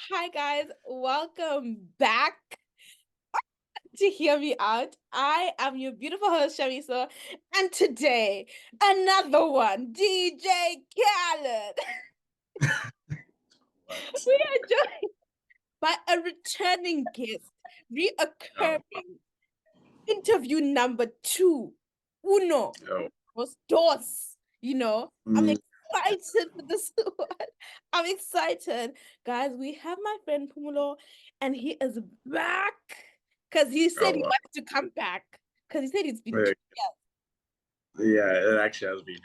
Hi guys, welcome back to Hear Me Out. I am your beautiful host, Shamiso, and today, another one, DJ Khaled. What? We are joined by a returning guest, Oh, reoccurring interview number two, uno, oh. dos. I'm Mm, excited for this one. I'm excited. Guys, we have my friend Phumulo, and he is back. Because he said oh, he wow. wanted to come back. Because he said it's been 2 Wait, years. yeah, it actually has been.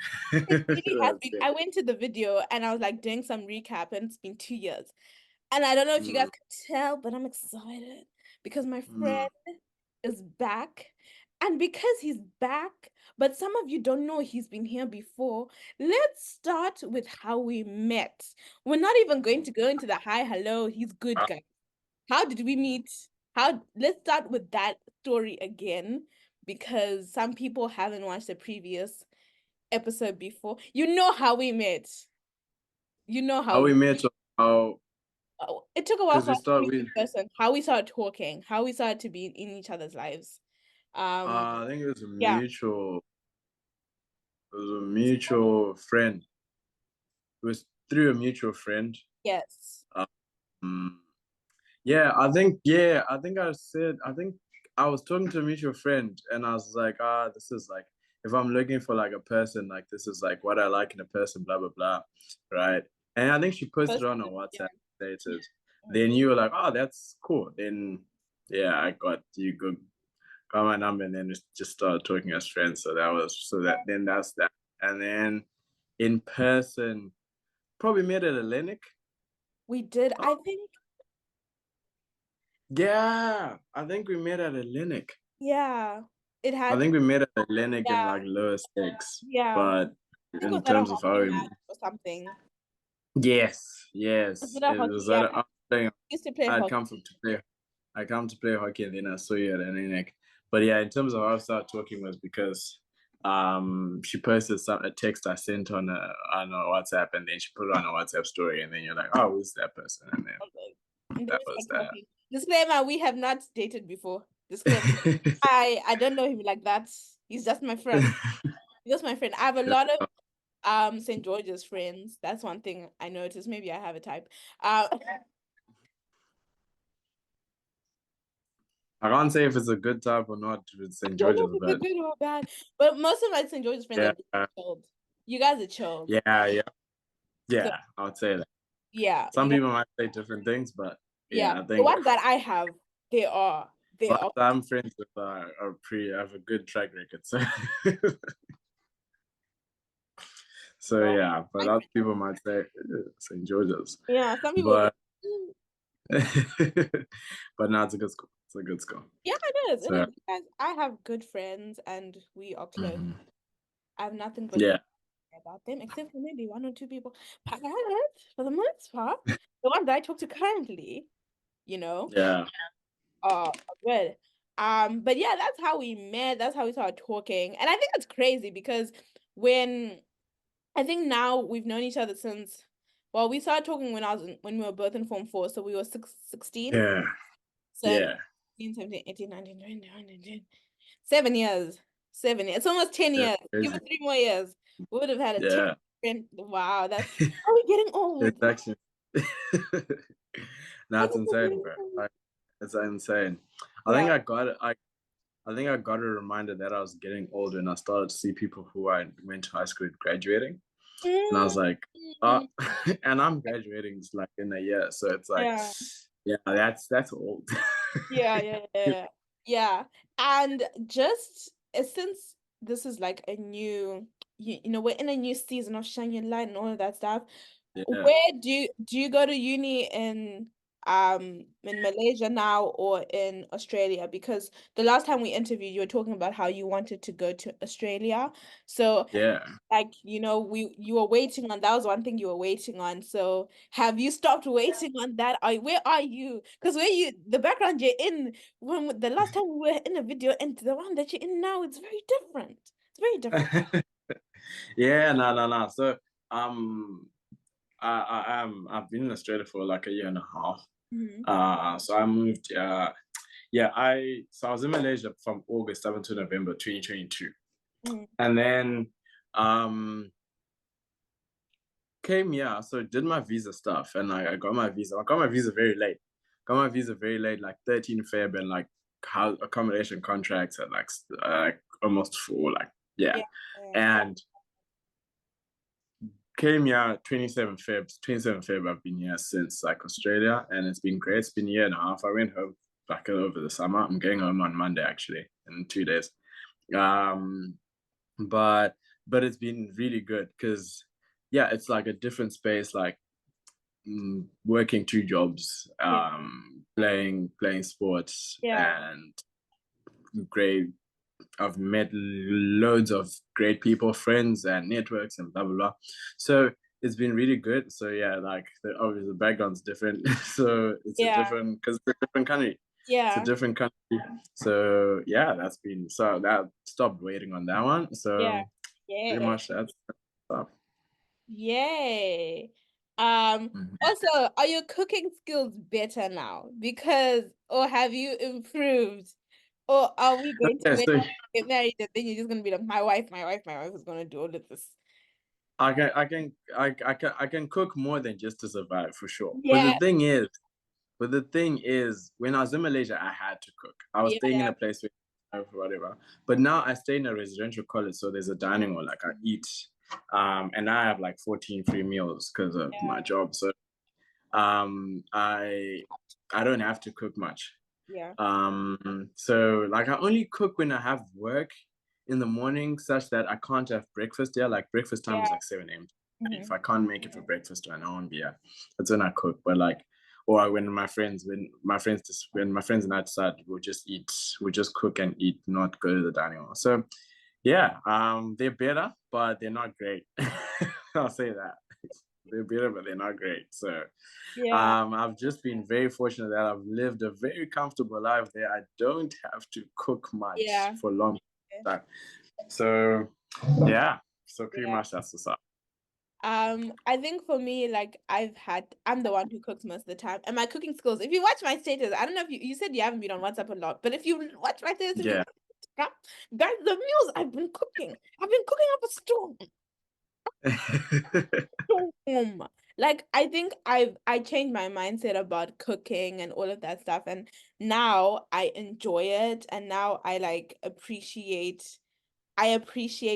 It really has That's been. it. I went to the video and I was like doing some recap, and it's been 2 years. And I don't know if you guys Mm, can tell, but I'm excited because my mm. friend is back. And because he's back, but some of you don't know he's been here before, let's start with how we met. We're not even going to go into the hi, hello, he's good, Uh, guys. How did we meet? Let's start with that story again because some people haven't watched the previous episode before. You know how we met. You know how how we we met, or how, it took a while because for we us to start meet with, in person, how we started talking, how we started to be in each other's lives. Um, I think yeah, it was a mutual friend. It was through a mutual friend. yes. Um, I think I think I was talking to a mutual friend and I was like, this is like, if I'm looking for like a person, like this is like what I like in a person, blah, blah, blah. Right. And I think she posted First, on her yeah. WhatsApp status. Mm. Then you were like, oh, that's cool. Then, yeah, got my number and then just started talking as friends. That's that. And then in person, probably met at a clinic. We did. I think, Yeah, I think we met at a clinic. yeah, it I had, think we met at a clinic in yeah, like lower stakes, yeah. but I think it in was at a terms of hockey how we, match or something. yes, Was it a it hockey? was Yeah, that I used to play I'd hockey. come I come to play hockey and then I saw you at a clinic. But yeah, in terms of how I started talking was because she posted a text I sent on a WhatsApp and then she put it on a WhatsApp story and then you're like, oh, who's that person? And then Okay. And then that we was start that. talking. Disclaimer, we have not dated before. Disclaimer. I don't know him like that. He's just my friend. He's just my friend. I have a lot of St. George's friends. That's one thing I noticed. Maybe I have a type. I can't say if it's a good type or not with I St. don't know George's, if it's a but good or bad, but most of my St. George's friends are yeah, just chilled. You guys are chilled. yeah, So yeah, I would say that. yeah, Some people might say different things, but yeah. yeah, I The think ones that I have, they are they lots are I'm friends with are pretty have a good track record. So so no. yeah, but My other friend, people might say St. George's, yeah, some people be but like, "Mm." but no, it's a good school. It's a good school. Yeah, it is. It So is. You guys, I have good friends and we are close. mhm. I have nothing but good Yeah, about them, except for maybe one or two people. But for the most part, the ones that I talk to currently, you know, yeah, are good. But yeah, that's how we met. That's how we started talking. And I think it's crazy because when I think now we've known each other since, well, we started talking when we were both in Form 4, so we were 16. yeah, So yeah. 16, 17, 18, 19, 20, 21, 22. 7 years. 7 years. It's almost 10 That's years. Give crazy. it 3 more years. We would have had a 10 Yeah, friend. Wow, that's are we getting it's old? actually no, I it's think we're insane, getting bro. old. Like, it's insane. I think Yeah. I got it. I think I got a reminder that I was getting older and I started to see people who I went to high school with graduating. And I was like, oh, Mm. and I'm graduating like in a year. So it's like, Yeah. yeah, that's old. Yeah, yeah, yeah, yeah. And just since this is like a new, we're in a new season of shining light and all of that stuff. Yeah. Where do you go to uni in Malaysia now or in Australia? Because the last time we interviewed, you were talking about how you wanted to go to Australia. So Yeah. like you were waiting on that was one thing you were waiting on. So have you stopped waiting on that? Where are you? Because where you the background you're in when the last time we were in a video and the one that you're in now, it's very different. It's very different. Yeah, no. So um I am. I've been in Australia for like a year and a half. Mhm. So I moved. Yeah, I was in Malaysia from August up until November 2022, Mhm. and then um came here. So did my visa stuff, and I got my visa. I got my visa very late. Got my visa very late, like 13 Feb, and like how accommodation contracts at like almost full, like yeah, Yeah. Yeah. and came here 27 Feb. I've been here since like Australia, and it's been great. It's been a year and a half. I went home back over the summer. I'm going home on Monday actually in 2 days. Um, but it's been really good because yeah, it's like a different space. Like working two jobs, Yeah. playing sports, Yeah. and great. I've met loads of great people, friends, and networks, and blah blah blah. So it's been really good. So yeah, like obviously the background's different. So it's a Yeah. different because it's a different country. It's a Yeah. different country. So yeah, that's been so that stopped waiting on that one. Yeah. So pretty Yeah. much that's stuff. Yay. Mhm. Also, are your cooking skills better now? Because, or have you improved? Or are we going to Okay, so get married and then you're just gonna be like, my wife is gonna do all of this. I can cook more than just to survive for sure. Yeah, But the thing is, when I was in Malaysia, I had to cook. I was yeah, staying in yeah, a place with whatever. But now I stay in a residential college, so there's a dining hall. Like I eat, and I have like 14 free meals because of my job. So I don't have to cook much. yeah, So like I only cook when I have work in the morning, such that I can't have breakfast there. Like breakfast time yeah. is like 7 a.m. If Mhm. I can't make it for breakfast, then I won't be here. That's when I cook. But like, or when my friends and I decide we'll just cook and eat, not go to the dining hall. So yeah, they're better, but they're not great. I'll say that. They're better, but they're not great. So Yeah, I've just been very fortunate that I've lived a very comfortable life there. I don't have to cook much yeah, for long time. So yeah, so pretty yeah. much that's the stuff. I think for me, like I'm the one who cooks most of the time, and my cooking skills. If you watch my status, I don't know if you said you haven't been on WhatsApp a lot, but if you watch my status, if you Yeah. watch Instagram, guys, the meals I've been cooking up a storm. Storm. Like I think I changed my mindset about cooking and all of that stuff, and now I enjoy it, and now I appreciate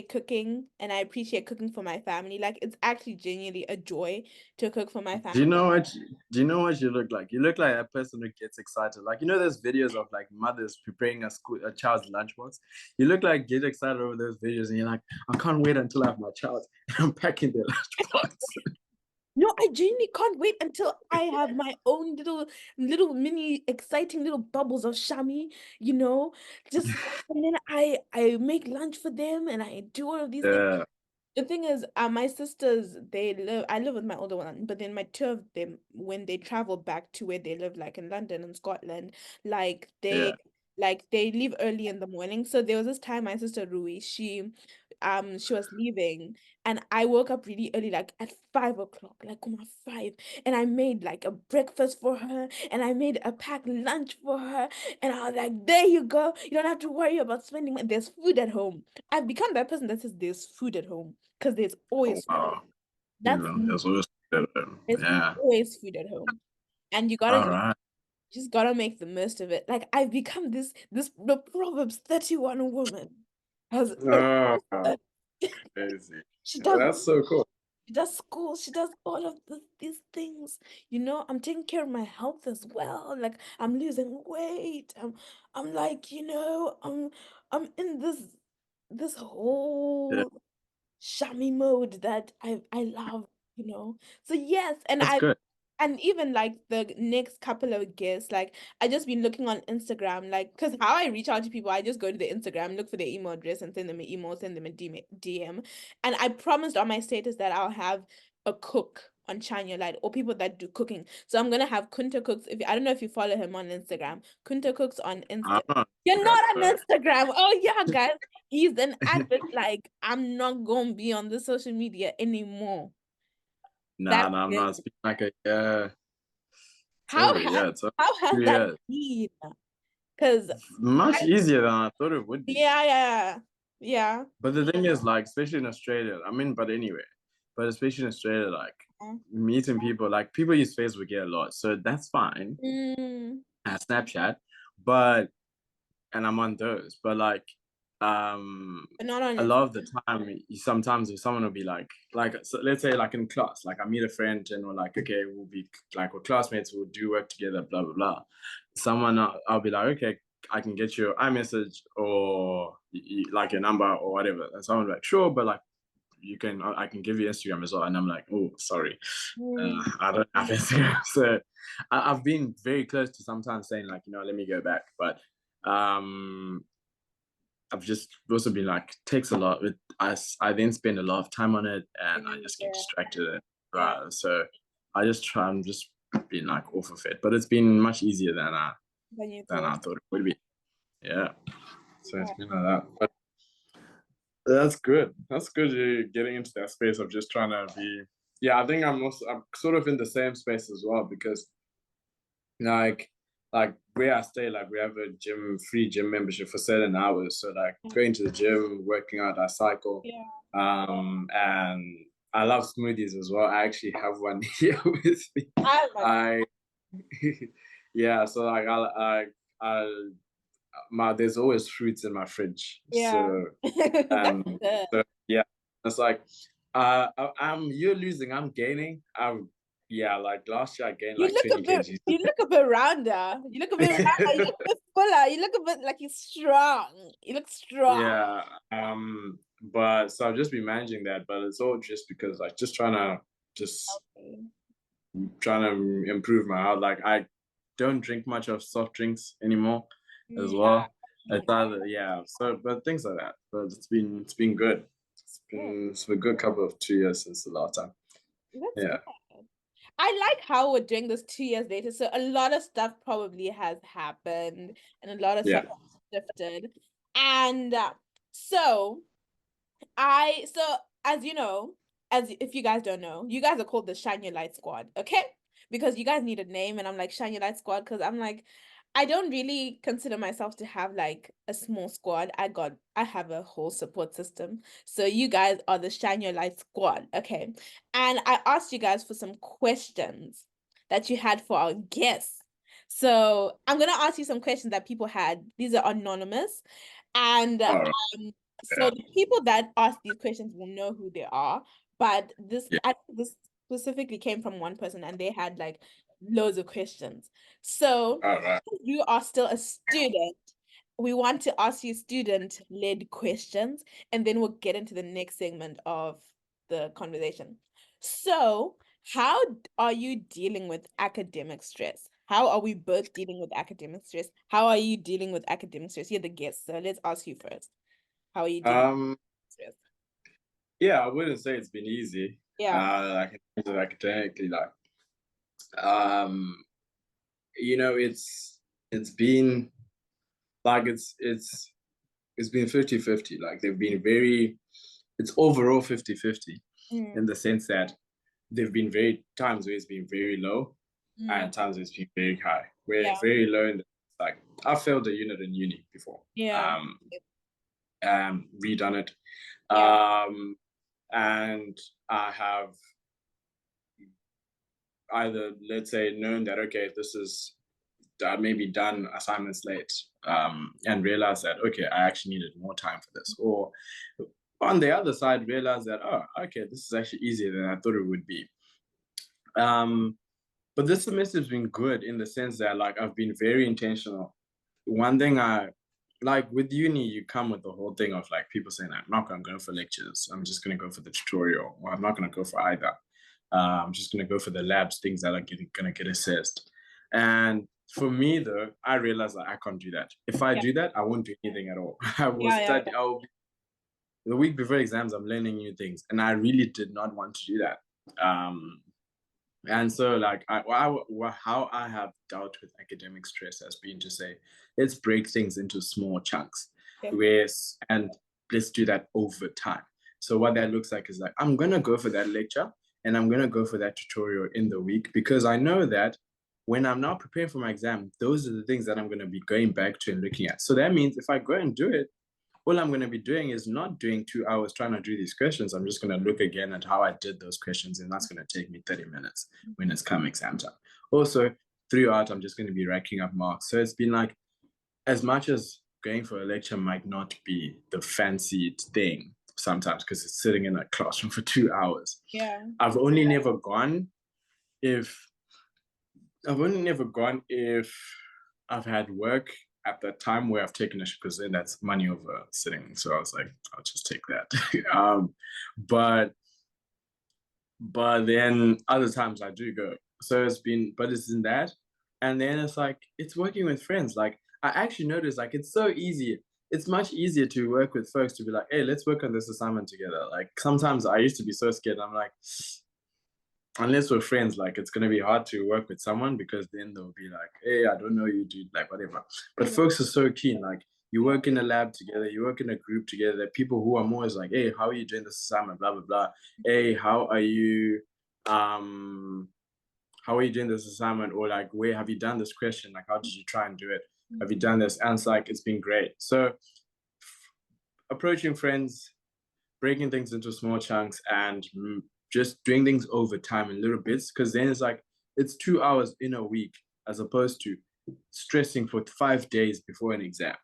cooking and I appreciate cooking for my family. Like it's actually genuinely a joy to cook for my Do you family. know what? Do you know what you look like? You look like a person who gets excited. Like you know, those videos of like mothers preparing a child's lunchbox. You look like get excited over those videos, and you're like, I can't wait until I have my child and I'm packing their lunchbox. No, I genuinely can't wait until I have my own little mini exciting little bubbles of shami, you know, just and then I make lunch for them and I do all of these things. Yeah, The thing is, my sisters, I live with my older one, but then my two of them, when they travel back to where they live, like in London and Scotland, like yeah. they leave early in the morning. So there was this time my sister Rui, she was leaving and I woke up really early, like at 5 o'clock, like on my 5, and I made like a breakfast for her and I made a packed lunch for her. And I was like, there you go. You don't have to worry about spending money. There's food at home. I've become that person that says there's food at home because there's Oh always wow. You that's know, me. there's always There's yeah. always food at home, and you gotta All right. just gotta make the most of it. Like I've become this the Proverbs 31 woman. Has Oh, crazy. she does That's so cool. she does school, she does all of these things. I'm taking care of my health as well. Like I'm losing weight. I'm like, I'm in this Yeah, whole shammy mode that I love, So yes, that's good. and even like the next couple of guests, like I just been looking on Instagram, like because how I reach out to people, I just go to the Instagram, look for their email address, and send them an email, send them a DM. And I promised on my status that I'll have a cook on Shine Your Light or people that do cooking. So I'm gonna have Kunta Cooks. If I don't know if you follow him on Instagram, Kunta Cooks on Insta. I'm not You're that, not on but Instagram. Oh yeah, guys. He's an advert like I'm not gonna be on the social media anymore. Nah, That's nah, I'm good. not. It's been like a yeah, How totally, has yeah, it's how has that 2 years. been? Because Much easier than I thought it would be. yeah, yeah, yeah. But the thing is, like, especially in Australia, I mean, but anyway, but especially in Australia, like, meeting people, like, people use Facebook here a lot, so that's fine. Mm, Snapchat, but and I'm on those, but like, um, but not on a your lot of the time, sometimes if someone will be like, so let's say like in class, like I meet a friend and we're like, okay, we'll be like we're classmates, we'll do work together, blah blah blah. Someone, I'll be like, okay, I can get your iMessage or like your number or whatever, and someone like, sure, but like you can, I can give you Instagram as well, and I'm like, oh, sorry, mm, I don't have Instagram. So I've been very close to sometimes saying like, let me go back, but um I've just also been like, takes a lot. I then spend a lot of time on it, and I just get yeah, distracted. yeah. So I'm just being like off of it, but it's been much easier When you than thought, I thought it would be. Yeah. So yeah, it's been like that, but that's good. That's good. You're getting into that space of just trying to be. Yeah, I think I'm sort of in the same space as well because like where I stay, like we have a free gym membership for certain hours. So like going to the gym, working out, I cycle. yeah. And I love smoothies as well. I actually have one here with me. I love I yeah, so like I my there's always fruits in my fridge. yeah. So That's good. so yeah, it's like I'm you're losing, I'm gaining. Yeah, like last year I gained like 20 kgs. You look a bit rounder. You look a bit rounder. You look a bit fuller. You look a bit like you're strong. You look strong. Yeah. But so I've just been managing that, but it's all just because like just trying to improve my health. Like I don't drink much of soft drinks anymore as Yeah. well. It's either yeah, so but things like that. But it's been good. Good. It's been a good couple of 2 years since the last time. That's Yeah. good. I like how we're doing this 2 years later. So a lot of stuff probably has happened and a lot of Yeah. stuff has shifted. And so so as you know, as if you guys don't know, you guys are called the Shine Your Light Squad, okay? Because you guys need a name, and I'm like Shine Your Light Squad because I'm like, I don't really consider myself to have like a small squad. I have a whole support system. So you guys are the Shine Your Light Squad, okay? And I asked you guys for some questions that you had for our guests. So I'm gonna ask you some questions that people had. These are anonymous, and All right. so Yeah. the people that ask these questions will know who they are, but Yeah. this specifically came from one person and they had like loads of questions. So All right. you are still a student. We want to ask you student-led questions, and then we'll get into the next segment of the conversation. So, how are you dealing with academic stress? How are we both dealing with academic stress? How are you dealing with academic stress? You're the guest, so let's ask you first. How are you dealing Um, with stress? yeah, I wouldn't say it's been easy. Yeah. Like in terms of academically, like um it's been like it's been 50-50. Like they've been very it's overall 50-50 Mm, in the sense that there've been very times where it's been very low mm, and times where it's been very high. Where yeah. very low in like I failed a unit in uni before. Yeah. Redone it. Yeah. And I have either let's say known that okay, this is maybe done assignments late, and realize that okay, I actually needed more time for this, or on the other side realize that oh, okay, this is actually easier than I thought it would be. um but this semester's been good in the sense that like I've been very intentional. One thing I like with uni, you come with the whole thing of like people saying I'm not going to go for lectures, I'm just going to go for the tutorial, or I'm not going to go for either. I'm just going to go for the labs, things that are going to get assessed. And for me, though, I realized that I can't do that. If I Yeah. do that, I won't do anything at all. I will Yeah. Yeah. study. The week before exams, I'm learning new things. And I really did not want to do that. And so, like, how I have dealt with academic stress has been to say, let's break things into small chunks, Yeah. and let's do that over time. So what that looks like is like, I'm gonna go for that lecture, and I'm going to go for that tutorial in the week, because I know that when I'm now preparing for my exam, those are the things that I'm going to be going back to and looking at. So that means if I go and do it, all I'm going to be doing is not doing 2 hours trying to do these questions. I'm just going to look again at how I did those questions, and that's going to take me 30 minutes when it's come exam time. Also, throughout, I'm just going to be racking up marks. So it's been like, as much as going for a lecture might not be the fancied thing sometimes because it's sitting in a classroom for 2 hours. Yeah. I've only never gone if I've had work at that time where I've taken a shift, because then that's money over sitting. So I was like, I'll just take that. But then other times I do go. So it's in that. And then it's like, it's working with friends. Like, I actually noticed, like, it's so easy. It's much easier to work with folks, to be like, hey, let's work on this assignment together. Like, sometimes I used to be so scared. I'm like, unless we're friends, like, it's going to be hard to work with someone, because then they'll be like, hey, I don't know you, dude, like, whatever. But Yeah. folks are so keen. Like, you work in a lab together, you work in a group together. There are people who are more like, hey, how are you doing this assignment, blah blah blah. Hey, how are you doing this assignment? Or like, where have you done this question, like, how did you try and do it? Have you done this? And it's like, it's been great. So approaching friends, breaking things into small chunks, and just doing things over time in little bits, because then it's like, it's 2 hours in a week, as opposed to stressing for 5 days before an exam.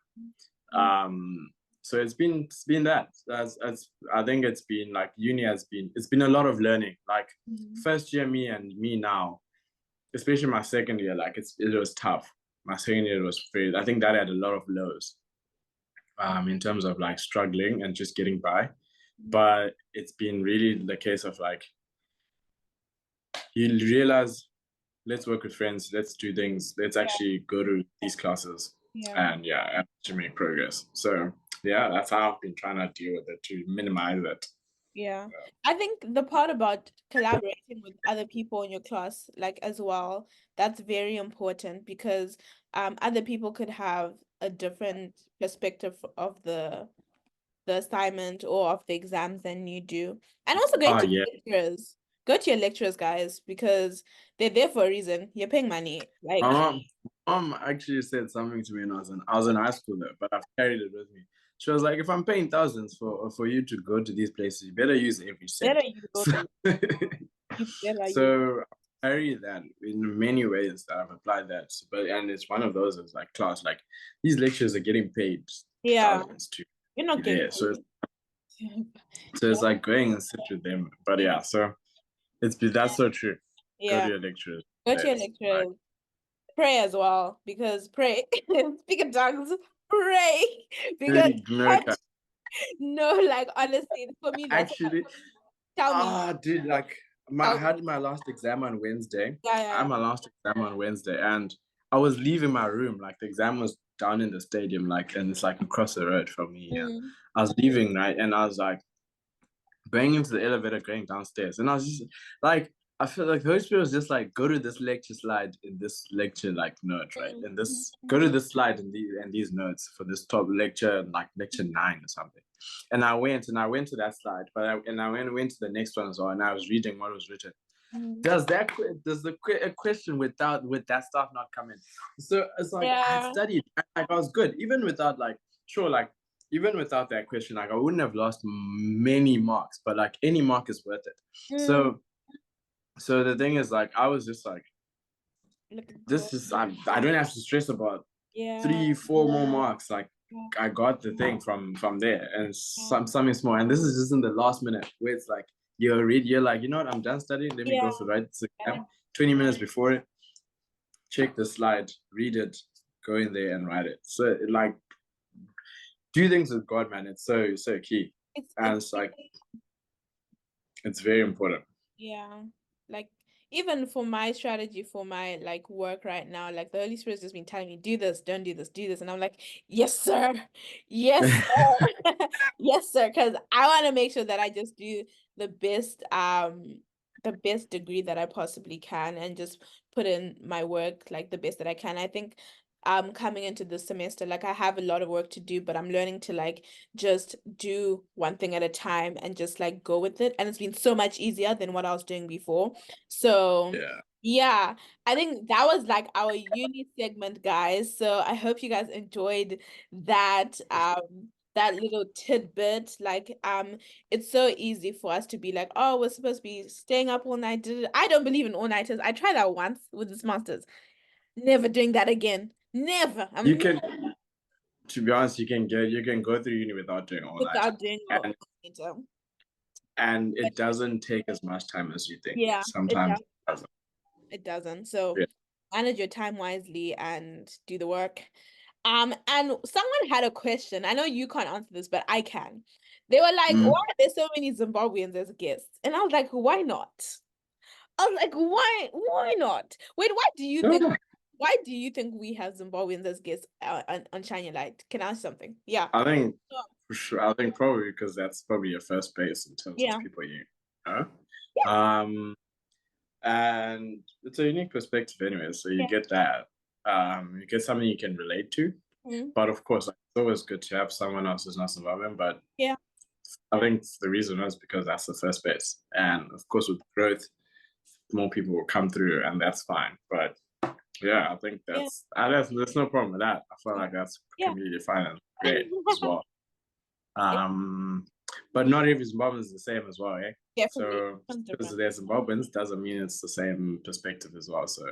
So it's been that, as I think it's been like, uni it's been a lot of learning. Like, first year me and me now, especially my second year, like, it was tough. My second year was very, I think that had a lot of lows, in terms of like struggling and just getting by. But it's been really the case of like, you realize, let's work with friends, let's do things, let's actually go to these classes, Yeah. and to make progress. So yeah, that's how I've been trying to deal with it, to minimize it. Yeah. I think the part about collaborating with other people in your class, like, as well, that's very important, because other people could have a different perspective of the assignment or of the exams than you do. And also going Oh to yeah. lecturers. Go to your lecturers, guys, because they're there for a reason. You're paying money. My Like, mom actually said something to me when I was in high school though, but I've carried it with me. She was like, if I'm paying thousands for you to go to these places, you better use every better cent. you go So, to you better you so I carry that in many ways, that I've applied that. But and it's one of those, is like, class, like, these lectures are getting paid yeah, thousands to you're not be getting there. So yeah, it's like going and sit with them. But yeah, so that's so true. Go to yeah. your lecturers. Go to your That's like lecturers. Pray as well, because pray. Speak in tongues. Pray. Because really no. no, like, honestly, for me, that's what, Actually, tell me. dude, like, I Tell me. had my last exam on Wednesday. Yeah, I had yeah. my last exam on Wednesday, and I was leaving my room. Like, the exam was down in the stadium, like, and it's like across the road from me. And Mm, I was leaving, right, and I was like, going into the elevator, going downstairs, and I was just like, I feel like the Holy Spirit was just like, go to this lecture slide in this lecture, like, note, right, mm, and mm, this, go mm, to this slide and these notes for this top lecture, like lecture 9 or something. And I went to that slide, but I went to the next one as well, and I was reading what was written. mm. Does a question without with that stuff not come in? So it's like, I had Yeah. studied, like, I was good, even without, like, sure, like, even without that question, like, I wouldn't have lost many marks, but like, any mark is worth it. Mm. So the thing is, like, I was just like, Look at God. this is, I don't have to stress about Yeah. 3 4 more marks. Like, Yeah. I got the thing from there, and Yeah. something small. And this is just in the last minute, where it's like, you're like, you know what, I'm done studying, let me Yeah. go for right this exam. 20 minutes before it, check the slide, read it, go in there and write it. So, like, do things with God, man. It's so key. And It's it's like, it's very important. yeah. Like, even for my strategy for my, like, work right now, like, the Holy Spirit's just been telling me, do this, don't do this, do this. And I'm like, yes, sir. Yes, sir. Yes, sir. Because I want to make sure that I just do the best, the best degree that I possibly can, and just put in my work, like, the best that I can. I think coming into this semester. Like I have a lot of work to do, but I'm learning to like just do one thing at a time and just like go with it. And it's been so much easier than what I was doing before. So Yeah. yeah, I think that was like our uni segment, guys. So I hope you guys enjoyed that that little tidbit. Like it's so easy for us to be like, oh, we're supposed to be staying up all night. I don't believe in all-nighters. I tried that once with this masters. Never doing that again. Never. You I'm can, to be honest, you can go through uni without doing all night, without doing and all-nighter. it doesn't take as much time as you think. Yeah, it Sometimes does. it doesn't. It doesn't. So Yeah. manage your time wisely and do the work. And someone had a question. I know you can't answer this, but I can. They were like, why Mm. are there so many Zimbabweans as guests? And I was like, why not? I was like, why not? Wait, Yeah. why do you think we have Zimbabweans as guests on Shiny Light? Can I ask something? Yeah. I think Oh, for sure. I think probably because that's probably your first base in terms of yeah. people you know. Yeah. Um, and it's a unique perspective anyway. So you Yeah. get that. You get something you can relate to. Mhm. But of course, like, it's always good to have someone else who's not Zimbabwean. But Yeah. I think the reason is because that's the first base, and of course, with growth, more people will come through, and that's fine. But yeah, I think Yeah. there's no problem with that. I feel like that's Yeah. completely fine and great as well. Um, but not every Zimbabwean is the same as well, eh? Yeah, for me, So it's because different. there's Zimbabweans doesn't mean it's the same perspective as well. So,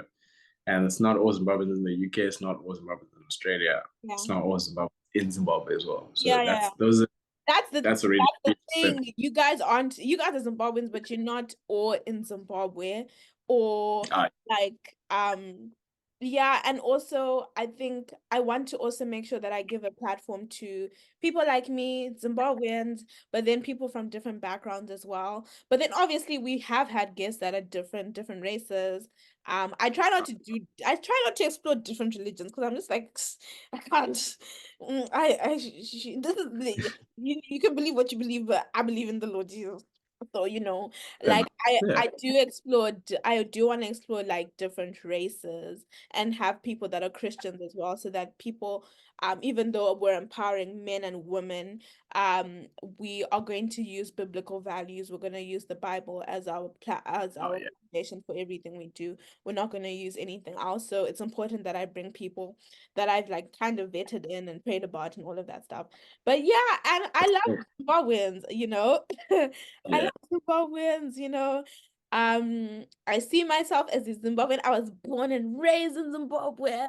and it's not all Zimbabweans in the UK. It's not all Zimbabweans in Australia. Yeah. It's not all Zimbabweans in Zimbabwe as well. So Yeah, yeah. that's a really That's key the point. thing. You guys are Zimbabweans, but you're not all in Zimbabwe or Ah, like yeah, and also I think I want to also make sure that I give a platform to people like me, Zimbabweans, but then people from different backgrounds as well. But then obviously we have had guests that are different races. I try not to explore different religions because I'm just like I can't. This is you can believe what you believe, but I believe in the Lord Jesus. So, yeah, like I yeah, I do explore I do want to explore like different races and have people that are Christians as well, so that people even though we're empowering men and women, we are going to use biblical values. We're going to use the Bible as oh our yeah, foundation for everything we do. We're not going to use anything else. So it's important that I bring people that I've like kind of vetted in and prayed about and all of that stuff. But yeah, and I cool. love Zimbabweans. I Yeah, love Zimbabweans. I see myself as a Zimbabwean. I was born and raised in Zimbabwe.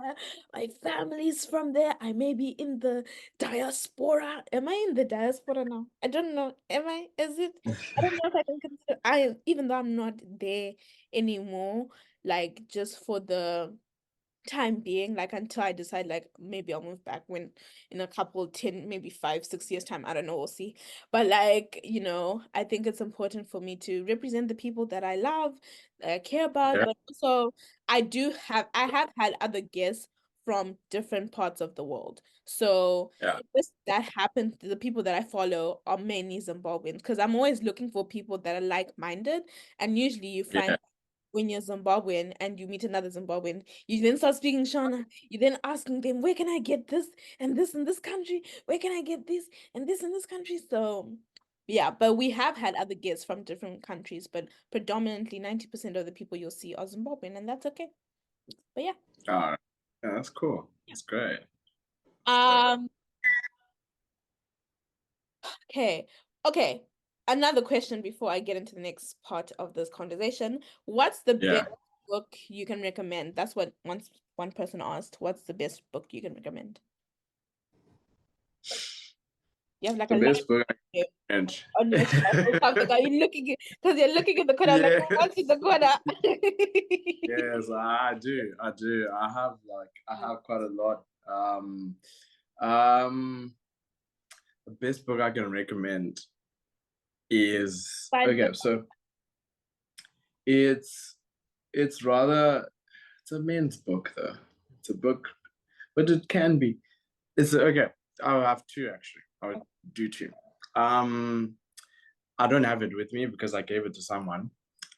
My family's from there. I may be in the diaspora. Am I in the diaspora now? I don't know. Am I? Is it? I don't know if I can consider even though I'm not there anymore, like just for the time being, like until I decide like maybe I'll move back when in a couple 10 maybe 5 6 years time, I don't know, we'll see. But like I think it's important for me to represent the people that I love, that I care about, yeah, but also I have had other guests from different parts of the world. So yeah, this that happens, the people that I follow are mainly Zimbabweans because I'm always looking for people that are like-minded, and usually you yeah. find when you're Zimbabwean and you meet another Zimbabwean, you then start speaking Shona. You then asking them, where can I get this and this in this country? Where can I get this and this in this country? So, yeah, but we have had other guests from different countries, but predominantly 90% of the people you'll see are Zimbabwean, and that's okay. But yeah. Yeah, that's cool. That's great. So Um, okay. Okay. Another question before I get into the next part of this conversation. What's the best yeah, book you can recommend? That's what once one person asked. What's the best book you can recommend? You have like the a best book line and on your shelf or something. Are you looking at because you're looking in the corner? I'm like, oh, what's in yes, the corner? yes, I do. I have quite a lot. Um, the best book I can recommend is Five okay. books. So it's it's rather it's a men's book though. It's a book, but it can be. It's okay. I'll have two actually. I'll do two. Um, I don't have it with me because I gave it to someone.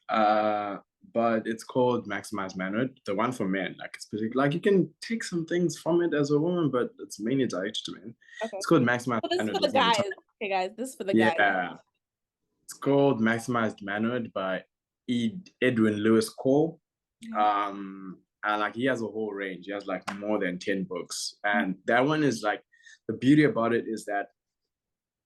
But it's called Maximize Manhood. The one for men, like it's particular, like you can take some things from it as a woman, but it's mainly directed to men. Okay. It's called Maximize So this is for Manhood. the Is in the guys. top. Okay, guys, this is for the guys. Yeah, it's called Maximized Manhood by Edwin Lewis Cole. And like he has a whole range. He has like more than 10 books. And that one is like the beauty about it is that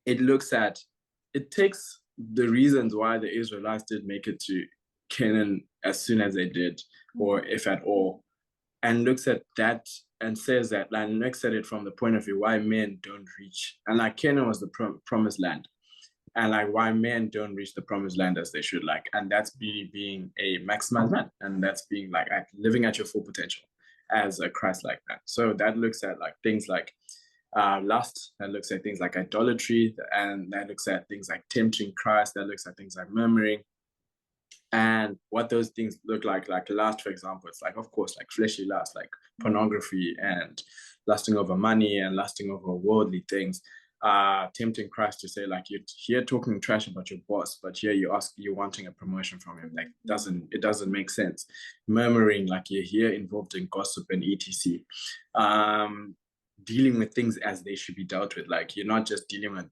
it takes the reasons why the Israelites did make it to Canaan as soon as they did, or if at all, and looks at that and says that, and looks at it from the point of view why men don't reach. And like Canaan was the promised land, and like why men don't reach the promised land as they should, like, and that's being a maximized man, and that's being like living at your full potential as a Christ-like man. So that looks at like things like lust, that looks at things like idolatry, and that looks at things like tempting Christ, that looks at things like murmuring, and what those things look like lust, for example, it's like, of course, like fleshly lust, like pornography and lusting over money and lusting over worldly things. Tempting Christ to say like, you're here talking trash about your boss, but here you're wanting a promotion from him. Like it doesn't make sense. Murmuring, like you're here involved in gossip and etc. Dealing with things as they should be dealt with. Like you're not just dealing with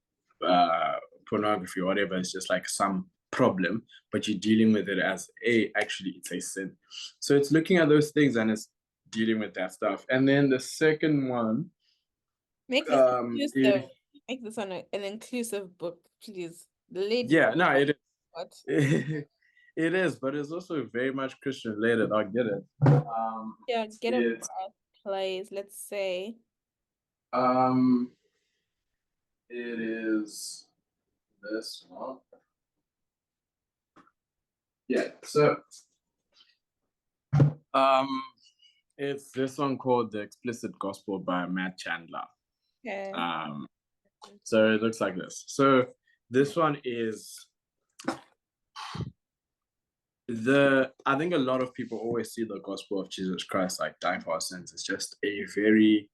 pornography or whatever, it's just like some problem, but you're dealing with it as actually it's a sin. So it's looking at those things and it's dealing with that stuff. And then the second one, Make this inclusive. Make this one an inclusive book, please. The ladies. Yeah, no, it is. What? It is, but it's also very much Christian related. I get it. Yeah, get a place. Let's say. It is this one. Yeah, so it's this one called The Explicit Gospel by Matt Chandler. Okay. So it looks like this. So this one is I think a lot of people always see the gospel of Jesus Christ like dying for our sins. It's just a very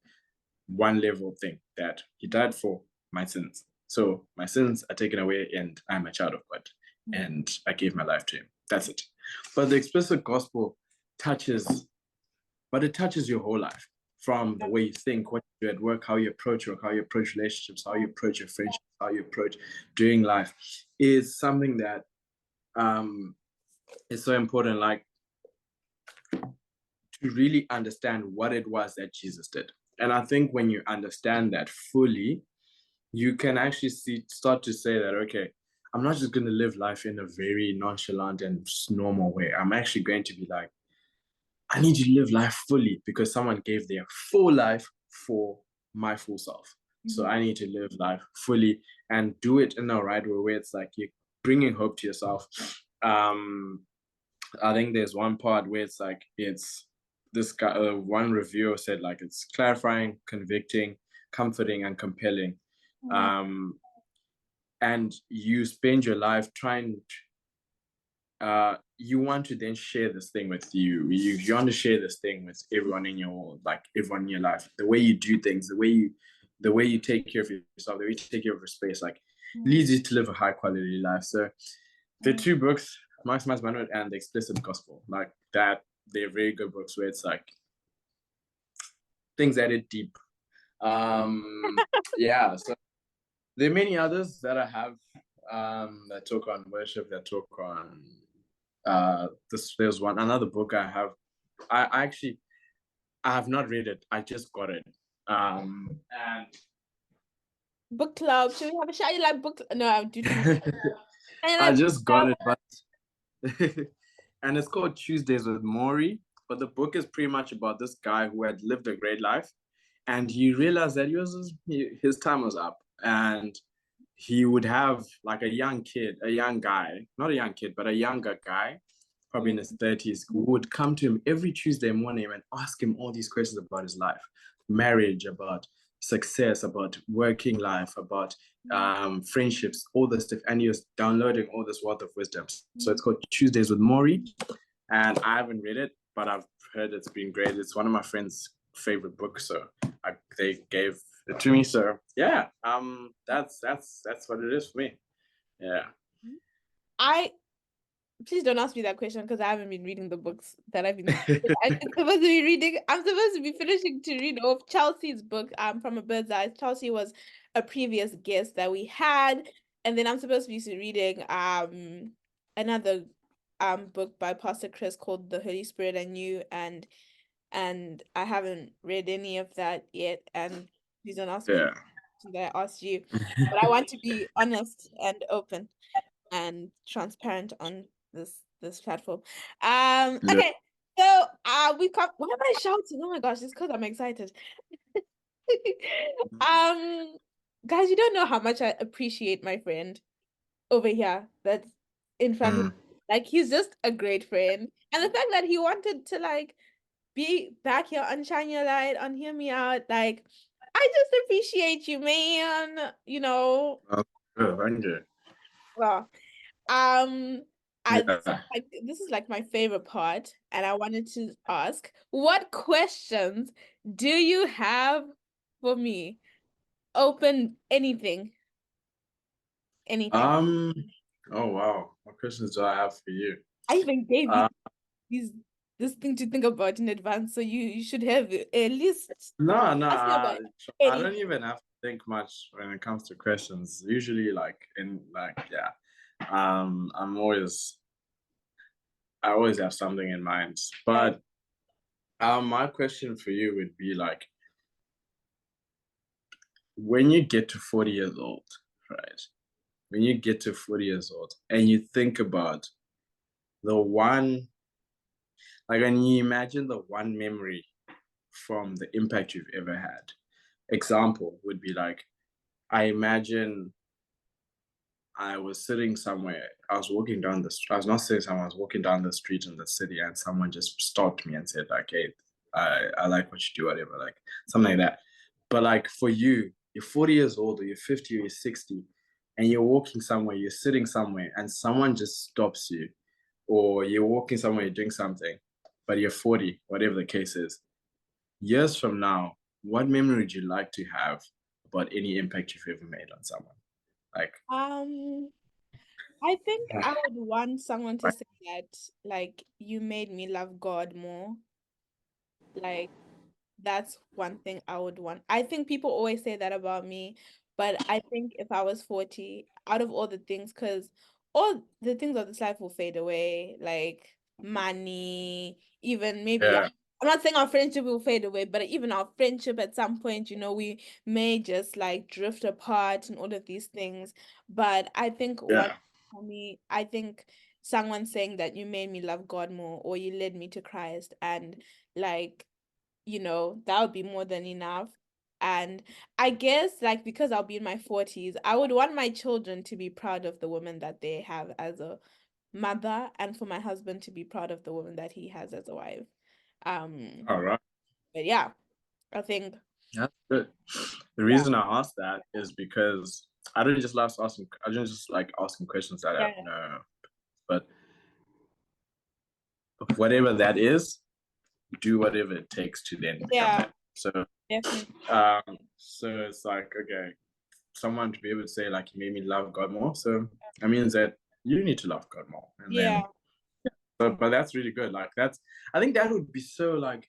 one level thing that he died for my sins. So my sins are taken away and I'm a child of God and I gave my life to him. That's it. But the explicit gospel touches your whole life, from the way you think, what you do at work, how you approach work, how you approach relationships, how you approach your friendships, how you approach doing life, is something that is so important, like to really understand what it was that Jesus did. And I think when you understand that fully, you can actually start to say that, okay, I'm not just going to live life in a very nonchalant and normal way. I'm actually going to be like, I need to live life fully because someone gave their full life for my full self. So I need to live life fully and do it in a right way where it's like you're bringing hope to yourself. I think there's one part where it's like, it's this guy, one reviewer said like, it's clarifying, convicting, comforting, and compelling. And you spend your life trying you want to then share this thing with you want to share this thing with everyone in your life, the way you do things, the way you take care of yourself, the way you take care of your space, like leads you to live a high quality life. So the two books, Maximize Manhood and The Explicit Gospel, like that, they're very good books where it's like things added deep. Yeah, so there are many others that I have that talk on worship, that talk on there's another book I have. I have not read it. I just got it. And book club. Should we have a shout? You like book? No, I do. I just got it, but and it's called Tuesdays with Maury. But the book is pretty much about this guy who had lived a great life, and he realized that his time was up, and he would have like a younger guy, probably in his 30s, who would come to him every Tuesday morning and ask him all these questions about his life, marriage, about success, about working life, about friendships, all this stuff. And he was downloading all this wealth of wisdom. So it's called Tuesdays with Maury. And I haven't read it, but I've heard it's been great. It's one of my friends' favorite books. So they gave it to me. So yeah, that's what it is for me. Yeah. Please don't ask me that question because I haven't been reading the books that I've been. I'm supposed to be reading. I'm supposed to be finishing to read off Chelsea's book. From a Bird's Eye. Chelsea was a previous guest that we had, and then I'm supposed to be reading another book by Pastor Chris called The Holy Spirit and You, and I haven't read any of that yet. And please don't ask me Yeah. that I asked you, but I want to be honest and open and transparent on this platform. Yeah. Okay. So we come. Why am I shouting? Oh my gosh, it's because I'm excited. Um guys, you don't know how much I appreciate my friend over here that's in front of Mm. me. Like he's just a great friend. And the fact that he wanted to like be back here on Shine Your Light, on Hear Me Out, like I just appreciate you, man. You know, Oh, thank you. well, Um, Yeah. this is like my favorite part, and I wanted to ask, what questions do you have for me? Open anything, anything. Um. Oh wow. What questions do I have for you? I even gave you Uh, these this thing to think about in advance, so you should have a list. no, no. Ask me about I don't anything. even have to think much when it comes to questions. Usually, yeah. I'm always I always have something in mind. Yeah. But my question for you would be like, when you get to 40 years old, right? When you get to 40 years old and you think about the one, like when you imagine the one memory from the impact you've ever had. Example would be like, I imagine I was sitting somewhere. I was walking down the street. I was not sitting somewhere. I was walking down the street in the city, and someone just stopped me and said, like, "Hey, I like what you do, whatever, like something like that." But like for you, you're 40 years old, or you're 50, or you're 60, and you're walking somewhere, you're sitting somewhere, and someone just stops you, or you're walking somewhere, you're doing something, but you're 40, whatever the case is. Years from now, what memory would you like to have about any impact you've ever made on someone? Like, Um, I think I would want someone to say that, like, you made me love God more. Like, that's one thing I would want. I think people always say that about me, but I think if I was 40, out of all the things, because all the things of this life will fade away, like money, even maybe, yeah, I'm not saying our friendship will fade away, but even our friendship at some point, we may just like drift apart and all of these things. But I think one yeah. for me, I think someone saying that you made me love God more or you led me to Christ, and like that would be more than enough. And I guess like because I'll be in my 40s, I would want my children to be proud of the woman that they have as a mother, and for my husband to be proud of the woman that he has as a wife. Um, All right. but yeah, I think That's good. The yeah, reason I asked that is because I don't just love asking. I don't just like asking questions that have yeah, no. But whatever that is, do whatever it takes to then become yeah, that. So, definitely. so it's like okay, someone to be able to say like you made me love God more. So that means that you need to love God more, and Yeah, then. But that's really good. Like that's, I think that would be so like,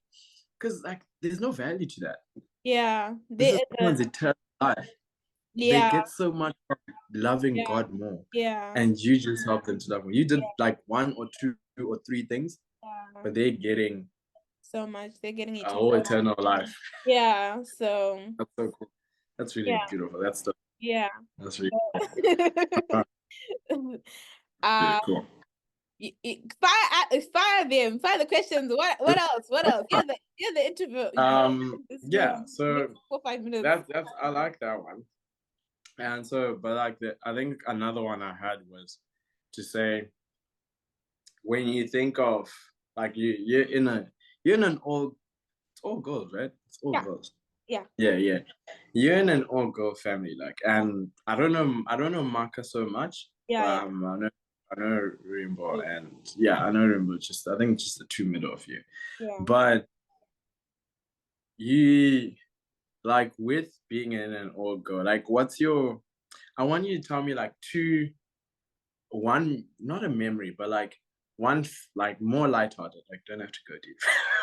because like there's no value to that. yeah, This is they someone's eternal life. They yeah, get so much from loving yeah, God more, yeah, and you just help them to love more. You did yeah, like one or two or three things, yeah. but they're getting So much. They're getting a eternal. whole eternal life. Yeah, so That's so cool. That's really yeah, beautiful. yeah. That's really, So really uh cool. fire them, fire the questions. What else? What else? You're the introvert. In this Yeah. room. So Next 4 5 minutes. that's I like that one. And so, but like I think another one I had was to say when you think of like you're in an all girls, right? It's all Yeah, girls. yeah, Yeah, yeah. You're in an all girl family, like, and I don't know Maka so much. yeah, yeah. I know Rainbow, Yeah. and yeah, I know Rainbow. Just I think just the two middle of you, Yeah. but you like with being in an all girl, like, what's your? I want you to tell me like two one, not a memory, but like one like more lighthearted, like don't have to go deep,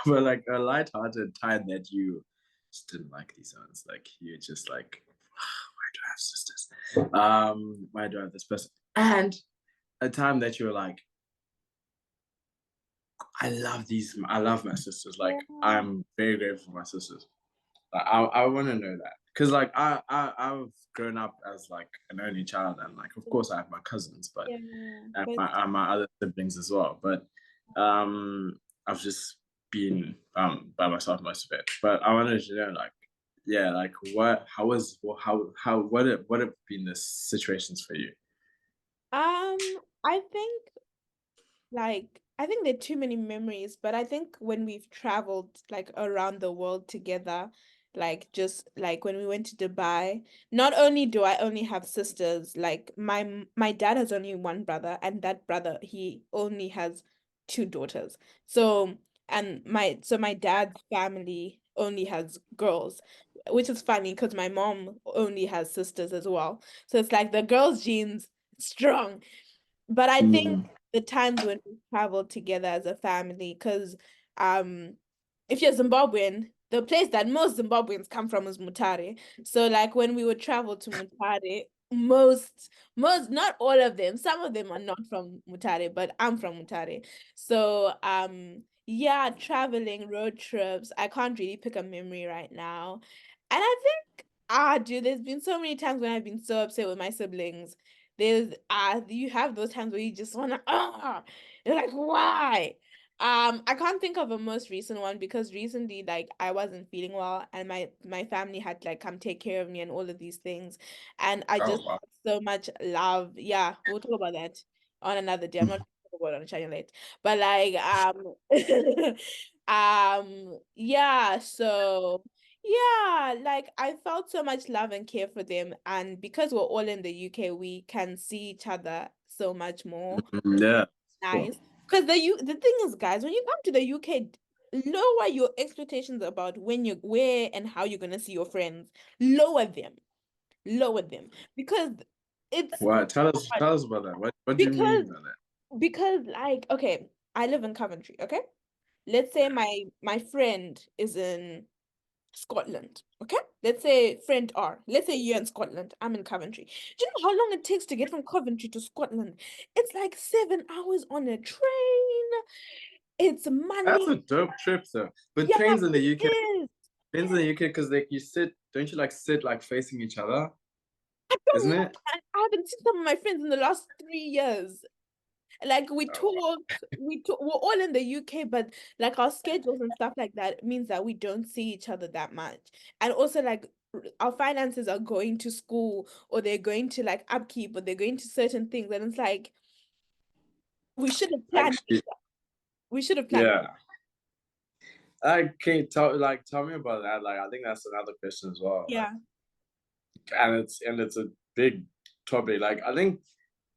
but like a lighthearted time that you just didn't like these ones. Like you're just like, why do I have sisters? Why do I have this person? And a time that you're like, I love my sisters. Like Yeah. I'm very grateful for my sisters. I want to know that because like I've grown up as like an only child, and like of course I have my cousins, but Yeah. and But my other siblings as well. But I've just been by myself most of it. But I wanted to know like, yeah, like what have been the situations for you? I think like I think there are too many memories, but I think when we've traveled like around the world together, like just like when we went to Dubai, not only do I only have sisters, like my dad has only one brother, and that brother he only has two daughters. So my dad's family only has girls, which is funny because my mom only has sisters as well. So it's like the girls' genes strong. But I think Mm, the times when we traveled together as a family, because um, if you're Zimbabwean, the place that most Zimbabweans come from is Mutare. So like when we would travel to Mutare, not all of them, some of them are not from Mutare, but I'm from Mutare. So yeah, traveling, road trips, I can't really pick a memory right now. And I think dude, there's been so many times when I've been so upset with my siblings. There's you have those times where you just wanna you're like, why? I can't think of a most recent one because recently like I wasn't feeling well and my family had to like come take care of me and all of these things. And I oh just wow. have so much love. Yeah, we'll talk about that on another day. I'm not talking about it on Channel 8. But like yeah, so yeah, like I felt so much love and care for them, and because we're all in the UK, we can see each other so much more. Yeah, cool. Nice. Because the thing is, guys, when you come to the UK, lower your expectations about when you where and how you're gonna see your friends. Lower them. Lower them. Because it's Wow, hard. tell us about that. What do you Because mean by that? like okay, I live in Coventry, okay? Let's say my friend is in Scotland. Okay? Let's say friend R. Let's say you're in Scotland. I'm in Coventry. Do you know how long it takes to get from Coventry to Scotland? It's like 7 hours on a train. It's That's money. a dope trip though. But Yeah, trains in the it UK, is. trains in the UK, because like you sit, don't you like sit like facing each other? I don't Isn't know. it? I haven't seen some of my friends in the last 3 years. Like Oh, wow. we're all in the UK, but like our schedules and stuff like that means that we don't see each other that much. And also like our finances are going to school or they're going to like upkeep or they're going to certain things. And it's like we should have planned Actually, we should have planned. yeah. I can't tell me about that. Like I think that's another question as well. Yeah. And it's a big topic. Like I think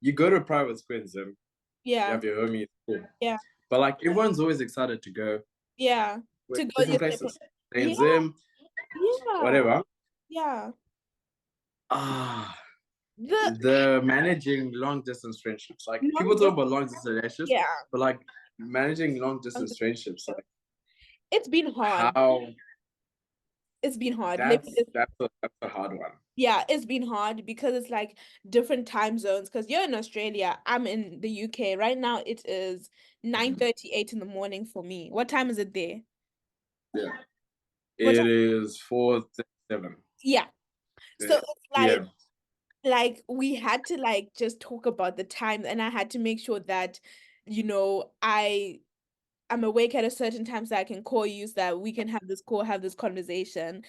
you go to private schools and you Yeah. have your homie school. Yeah. But like everyone's always excited to go Yeah. with To go different your places. separate. Yeah. And Zim, Yeah. whatever. Yeah. Ah, The the managing long distance friendships. Like people long talk distance. about long distance relationships, Yeah. but like managing long Long distance distance. friendships, like It's been hard. how It's been hard. Let me just that's a hard one. Yeah, it's been hard because it's like different time zones. Because you're in Australia, I'm in the UK. Right now it is Mhm. 9:38 in the morning for me. What time is it there? Yeah. What It time? is 4:37 Yeah. So it's p.m. like we had to like just talk about the time and I had to make sure that, I'm awake at a certain time so I can call you so that we can have this call, have this conversation.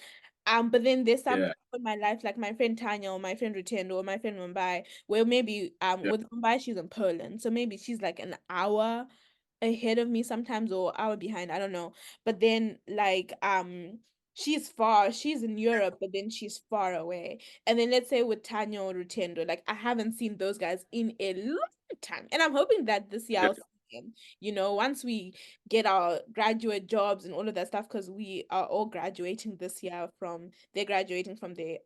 But then there's some Yeah. people in my life, like my friend Tanya or my friend Rutendo or my friend Mumbai, where maybe Yeah. with Mumbai she's in Poland. So maybe she's like an hour ahead of me sometimes or hour behind, I don't know. But then like she's in Europe, but then she's far away. And then let's say with Tanya or Rutendo, like I haven't seen those guys in a long time. And I'm hoping that this year Yeah. I'll see them. You know, once we get our graduate jobs and all of that stuff, because we are all graduating this year from, they're graduating from their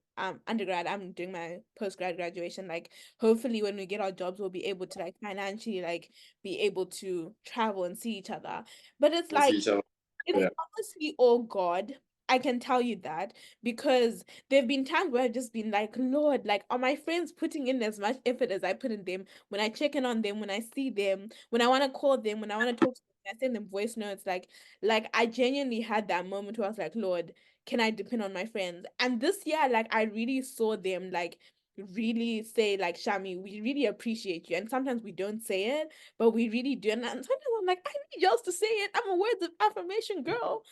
undergrad. I'm doing my postgrad graduation. Like, hopefully when we get our jobs, we'll be able to like financially like be able to travel and see each other. But it's Let's see like each other. it's Yeah. honestly all God. I can tell you that because there have been times where I've just been like, Lord, like, are my friends putting in as much effort as I put in them? When I check in on them, when I see them, when I want to call them, when I want to talk to them, I send them voice notes. Like I genuinely had that moment where I was like, Lord, can I depend on my friends? And this year, like, I really saw them like really say like, Shami, we really appreciate you. And sometimes we don't say it, but we really do. And sometimes I'm like, I need y'all to say it. I'm a words of affirmation girl.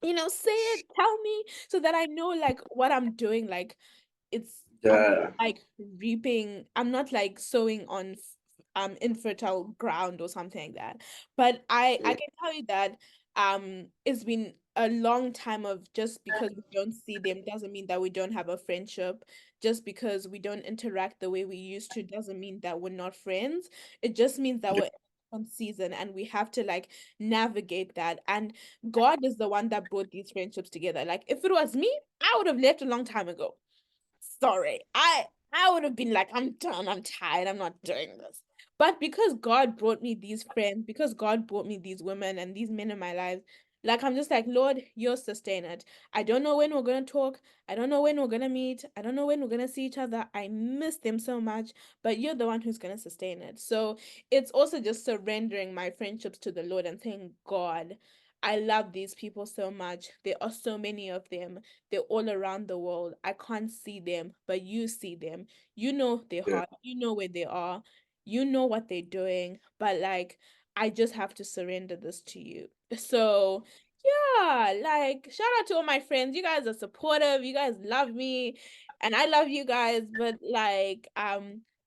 You know, say it, tell me so that I know like what I'm doing. Like it's I'm Yeah. like reaping, I'm not like sowing on infertile ground or something like that. But I Yeah. can tell you that it's been a long time of, just because we don't see them doesn't mean that we don't have a friendship. Just because we don't interact the way we used to doesn't mean that we're not friends. It just means that we're on season and we have to like navigate that. And God is the one that brought these friendships together. Like if it was me, I would have left a long time ago. Sorry. I would have been like, I'm done, I'm tired, I'm not doing this. But because God brought me these friends, because God brought me these women and these men in my life, like I'm just like, Lord, you'll sustain it. I don't know when we're gonna talk. I don't know when we're gonna meet. I don't know when we're gonna see each other. I miss them so much, but you're the one who's gonna sustain it. So it's also just surrendering my friendships to the Lord and saying, God, I love these people so much. There are so many of them. They're all around the world. I can't see them, but you see them. You know their Yeah. heart. You know where they are. You know what they're doing. But like, I just have to surrender this to you. So, yeah, like, shout out to all my friends. You guys are supportive. You guys love me, and I love you guys. But like,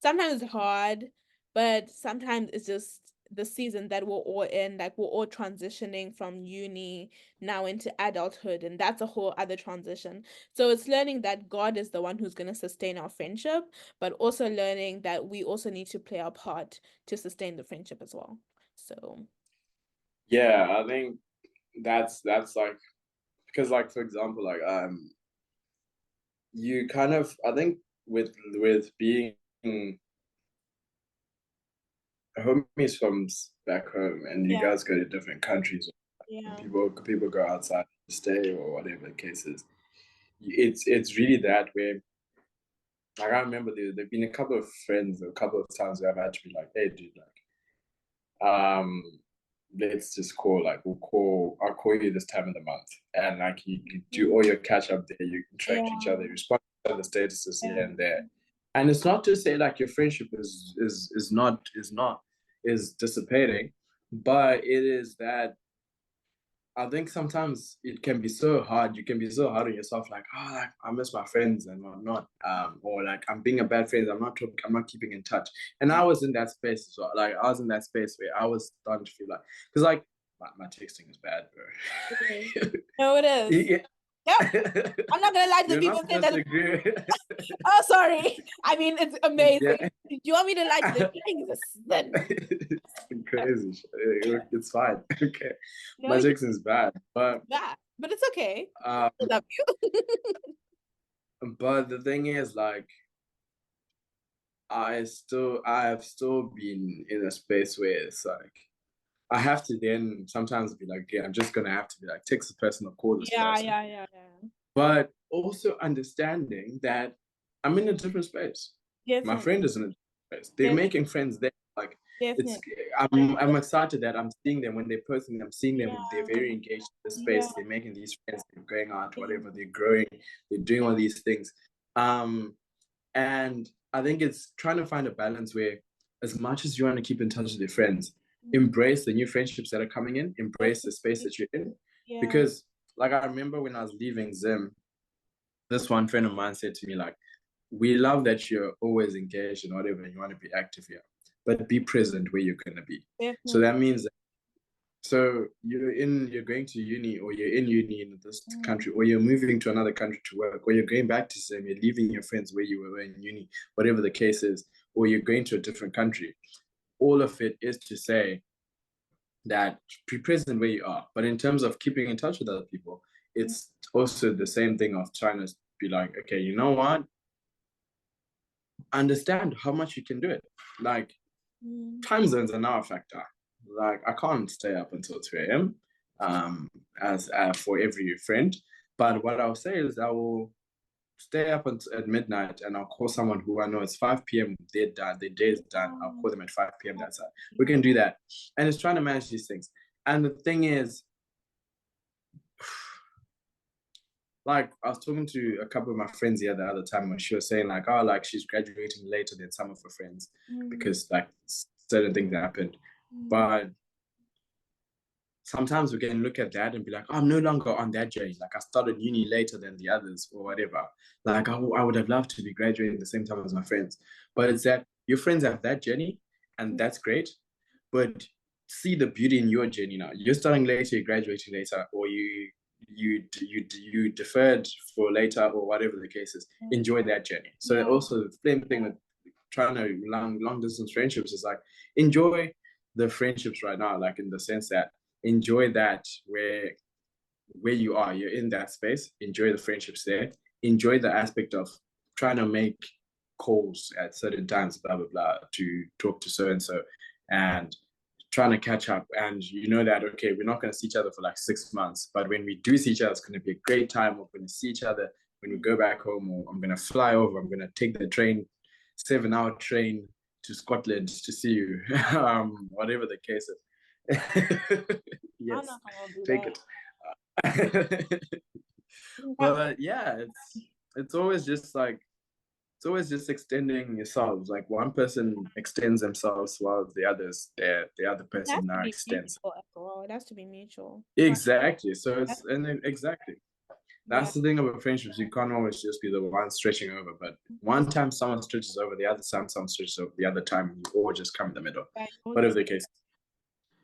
sometimes it's hard, but sometimes it's just the season that we're all in. Like, we're all transitioning from uni now into adulthood, and that's a whole other transition. So it's learning that God is the one who's going to sustain our friendship, but also learning that we also need to play our part to sustain the friendship as well. So Yeah, I think that's like, because like for example, like you kind of, I think with being homies from back home and you yeah, guys go to different countries, and yeah, people go outside to stay or whatever the case is, it's really that way. Like I remember there've been a couple of friends, a couple of times where I've had to be like, hey dude, like let's just call, like I'll call you this time of the month, and like you do all your catch up there, you interact with each yeah, other, you respond to the statuses yeah, here and there. And it's not to say like your friendship is dissipating, but it is that I think sometimes it can be so hard. You can be so hard on yourself, like, oh, like I miss my friends and whatnot, or like I'm being a bad friend. I'm not keeping in touch. And I was in that space as well. Like I was in that space where I was starting to feel like, because like my texting is bad, okay. bro. No, it is. Yeah. Yep. I'm not gonna lie to the You're people not and say supposed to that. agree. Oh, do I mean, it's amazing. Yeah. Do you want me to lie to the Jesus? Then It's crazy. It's fine. Okay. no, My you texting is bad, that, but it's okay. um, I love you. but the thing is, like, I have still been in a space where it's like I have to then sometimes be like, yeah, I'm just gonna have to be like text this person or call this Yeah, person. yeah, yeah, yeah. But also understanding that I'm in a different space. My Definitely, friend is in a different space. They're definitely, making friends there. Like it's definitely. I'm excited that I'm seeing them when they're posting, I'm seeing them, they're Yeah, very engaged in this yeah, space, they're making these friends, they're going out, yeah, whatever, they're growing, they're doing all these things. Um and I think it's trying to find a balance where, as much as you want to keep in touch with your friends, embrace the new friendships that are coming in, embrace the space definitely. that you're in. Yeah, Because, like, I remember when I was leaving Zim, this one friend of mine said to me, like, we love that you're always engaged and whatever, and you want to be active here, but be present where you're going to be. So definitely. that means so you're going to uni, or you're in uni in this Mm, country, or you're moving to another country to work, or you're going back to Zim, you're leaving your friends where you were in uni, whatever the case is, or you're going to a different country. all of it is to say that be present where you are. But in terms of keeping in touch with other people, it's also the same thing of trying to be like, okay, you know what? Understand how much you can do it. Like, time zones are now a factor. Like, I can't stay up until 2 a.m. As for every friend. But what I'll say is I will stay up at midnight and I'll call someone who I know it's 5 p.m. They're done, their day is done. I'll call them at 5 p.m. That's it. We can do that. And it's trying to manage these things. And the thing is, like I was talking to a couple of my friends the other time when she was saying like, oh, like she's graduating later than some of her friends because like certain things happened. But sometimes we can look at that and be like, oh, I'm no longer on that journey. Like I started uni later than the others or whatever. Like I would have loved to be graduating at the same time as my friends. But it's that your friends have that journey and that's great. But see the beauty in your journey now. You're starting later, you're graduating later, or you deferred for later or whatever the case is. Enjoy that journey. So also the same thing with trying to long distance friendships is like enjoy the friendships right now, like in the sense that enjoy that where you are, you're in that space, enjoy the friendships there, enjoy the aspect of trying to make calls at certain times, blah blah blah, to talk to so and so and trying to catch up. And you know that okay, we're not going to see each other for like 6 months, but when we do see each other, it's going to be a great time. We're going to see each other when we go back home, or I'm going to fly over, I'm going to take the train, 7 hour train to Scotland to see you. Whatever the case is. I'm Yes, not gonna do take that. it. But yeah, it's always just like it's always just extending yourselves. Like one person extends themselves while the other It has person to now be extends. mutual as well. It has to be mutual. But Exactly. So that's, it's and then exactly. yeah. That's the thing about friendships. You can't always just be the one stretching over, but one time someone stretches over, the other time someone stretches over, the other time you all just come in the middle. I will Whatever just the case.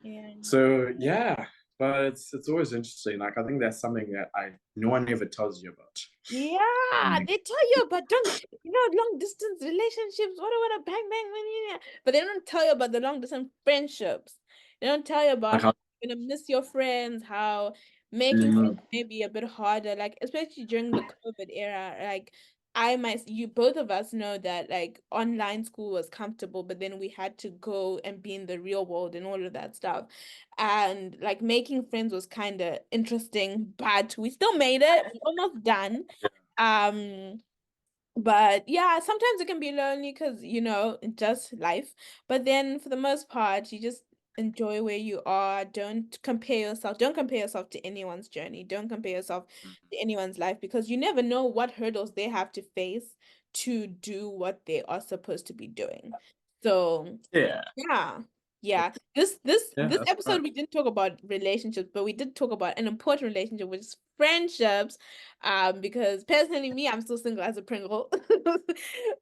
yeah. So yeah, but it's always interesting. Like I think that's something that no one ever tells you about. Yeah, Mm. they tell you about long distance relationships, what a bang bang when but they don't tell you about the long distance friendships. They don't tell you about Like how how, you're gonna miss your friends, how making friends mm, may be a bit harder, like especially during the COVID era. Like you both of us know that like online school was comfortable, but then we had to go and be in the real world and all of that stuff. And like making friends was kind of interesting, but we still made it. We're almost done. Um, but yeah, sometimes it can be lonely because just life. But then for the most part, you just enjoy where you are. Don't compare yourself. Don't compare yourself to anyone's journey. Don't compare yourself to anyone's life because you never know what hurdles they have to face to do what they are supposed to be doing. So yeah, yeah. Yeah. This that's right. episode we didn't talk about relationships, but we did talk about an important relationship, which is friendships. Because personally, me, I'm still single as a Pringle.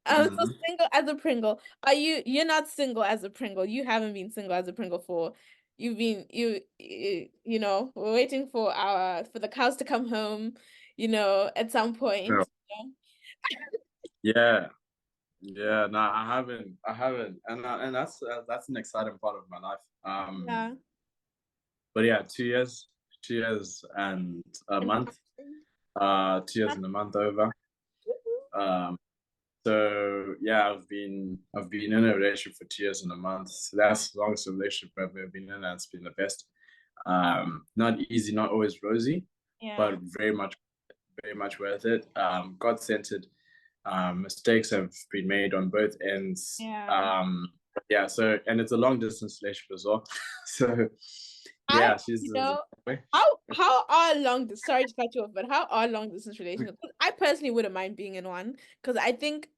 I'm still Mm-hmm. single as a Pringle. You're not single as a Pringle. You haven't been single as a Pringle for you've been we're waiting for the cows to come home, at some So, point. yeah, yeah. No, I haven't, and that's an exciting part of my life. Yeah. But yeah, 2 years and a And month. 2 years and a month over. Um, so yeah, I've been in a relationship for 2 years and a month. So that's the longest relationship I've ever been in, and it's been the best. Not easy, not always rosy, yeah. but very much worth it. God centered. Mistakes have been made on both ends. Yeah. Yeah, so and it's a long distance relationship as well. So I, yeah, she's you the know, way. how are sorry to cut you off, but how are long distance relationships? 'Cause I personally wouldn't mind being in one because I think